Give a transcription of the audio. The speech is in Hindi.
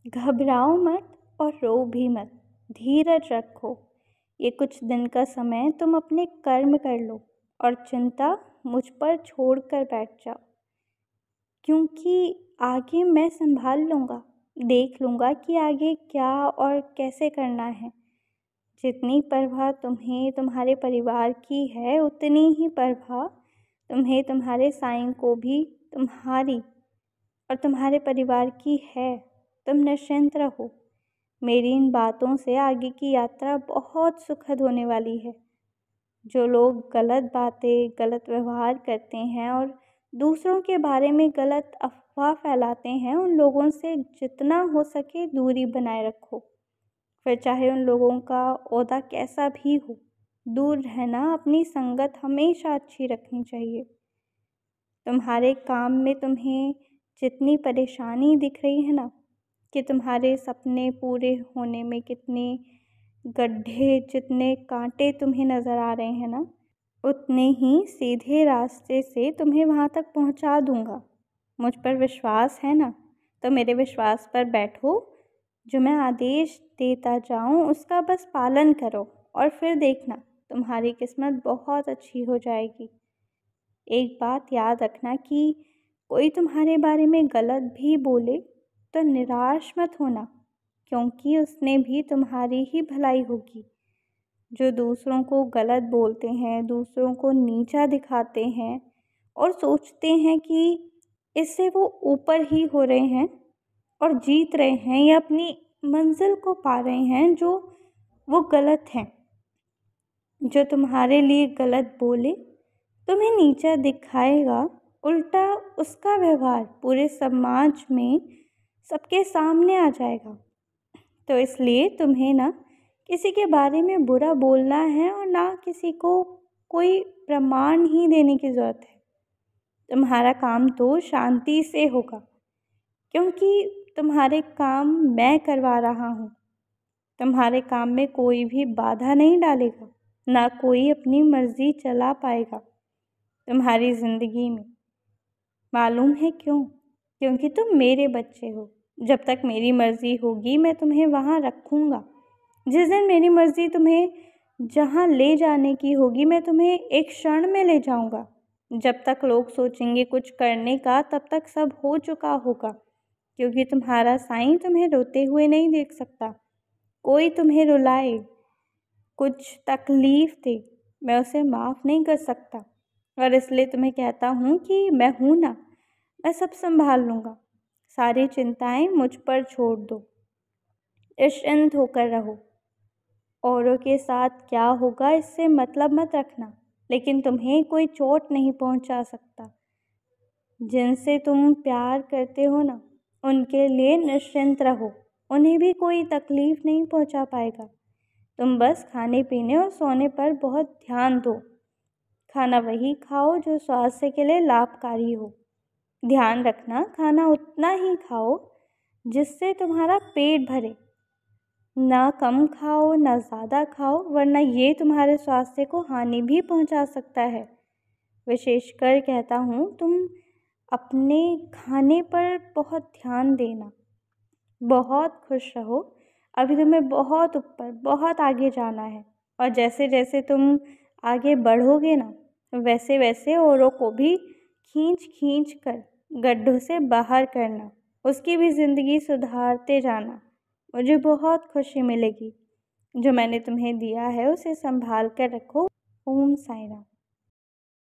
घबराओ मत और रो भी मत, धीरज रखो। ये कुछ दिन का समय तुम अपने कर्म कर लो और चिंता मुझ पर छोड़ कर बैठ जाओ, क्योंकि आगे मैं संभाल लूँगा। देख लूँगा कि आगे क्या और कैसे करना है। जितनी परवाह तुम्हें तुम्हारे परिवार की है, उतनी ही परवाह तुम्हें तुम्हारे साईं को भी तुम्हारी और तुम्हारे परिवार की है। तुम निश्चिंत रहो। मेरी इन बातों से आगे की यात्रा बहुत सुखद होने वाली है। जो लोग गलत बातें, गलत व्यवहार करते हैं और दूसरों के बारे में गलत अफवाह फैलाते हैं, उन लोगों से जितना हो सके दूरी बनाए रखो। फिर चाहे उन लोगों का ओहदा कैसा भी हो, दूर रहना। अपनी संगत हमेशा अच्छी रखनी चाहिए। तुम्हारे काम में तुम्हें जितनी परेशानी दिख रही है ना, कि तुम्हारे सपने पूरे होने में कितने गड्ढे, जितने कांटे तुम्हें नज़र आ रहे हैं ना, उतने ही सीधे रास्ते से तुम्हें वहाँ तक पहुँचा दूँगा। मुझ पर विश्वास है ना, तो मेरे विश्वास पर बैठो। जो मैं आदेश देता जाऊँ उसका बस पालन करो और फिर देखना तुम्हारी किस्मत बहुत अच्छी हो जाएगी। एक बात याद रखना कि कोई तुम्हारे बारे में गलत भी बोले तो निराश मत होना, क्योंकि उसने भी तुम्हारी ही भलाई होगी। जो दूसरों को गलत बोलते हैं, दूसरों को नीचा दिखाते हैं और सोचते हैं कि इससे वो ऊपर ही हो रहे हैं और जीत रहे हैं या अपनी मंजिल को पा रहे हैं, जो वो गलत हैं। जो तुम्हारे लिए गलत बोले, तुम्हें नीचा दिखाएगा, उल्टा उसका व्यवहार पूरे समाज में सबके सामने आ जाएगा। तो इसलिए तुम्हें ना किसी के बारे में बुरा बोलना है और ना किसी को कोई प्रमाण ही देने की ज़रूरत है। तुम्हारा काम तो शांति से होगा, क्योंकि तुम्हारे काम मैं करवा रहा हूँ। तुम्हारे काम में कोई भी बाधा नहीं डालेगा, ना कोई अपनी मर्ज़ी चला पाएगा तुम्हारी ज़िंदगी में। मालूम है क्यों? क्योंकि तुम मेरे बच्चे हो। जब तक मेरी मर्ज़ी होगी मैं तुम्हें वहाँ रखूँगा। जिस दिन मेरी मर्ज़ी तुम्हें जहाँ ले जाने की होगी, मैं तुम्हें एक क्षण में ले जाऊँगा। जब तक लोग सोचेंगे कुछ करने का, तब तक सब हो चुका होगा, क्योंकि तुम्हारा साईं तुम्हें रोते हुए नहीं देख सकता। कोई तुम्हें रुलाए, कुछ तकलीफ़ दे, मैं उसे माफ़ नहीं कर सकता। और इसलिए तुम्हें कहता हूँ कि मैं हूँ ना, मैं सब संभाल लूँगा। सारी चिंताएं मुझ पर छोड़ दो, निश्चिंत होकर रहो। औरों के साथ क्या होगा इससे मतलब मत रखना, लेकिन तुम्हें कोई चोट नहीं पहुंचा सकता। जिनसे तुम प्यार करते हो ना, उनके लिए निश्चिंत रहो। उन्हें भी कोई तकलीफ़ नहीं पहुंचा पाएगा। तुम बस खाने पीने और सोने पर बहुत ध्यान दो। खाना वही खाओ जो स्वास्थ्य के लिए लाभकारी हो। ध्यान रखना, खाना उतना ही खाओ जिससे तुम्हारा पेट भरे। ना कम खाओ ना ज़्यादा खाओ, वरना ये तुम्हारे स्वास्थ्य को हानि भी पहुंचा सकता है। विशेषकर कहता हूँ, तुम अपने खाने पर बहुत ध्यान देना। बहुत खुश रहो। अभी तुम्हें बहुत ऊपर, बहुत आगे जाना है, और जैसे जैसे तुम आगे बढ़ोगे ना, वैसे वैसे औरों को भी खींच खींच कर गड्ढों से बाहर करना, उसकी भी ज़िंदगी सुधारते जाना। मुझे बहुत खुशी मिलेगी। जो मैंने तुम्हें दिया है उसे संभाल कर रखो। ओम साईं राम।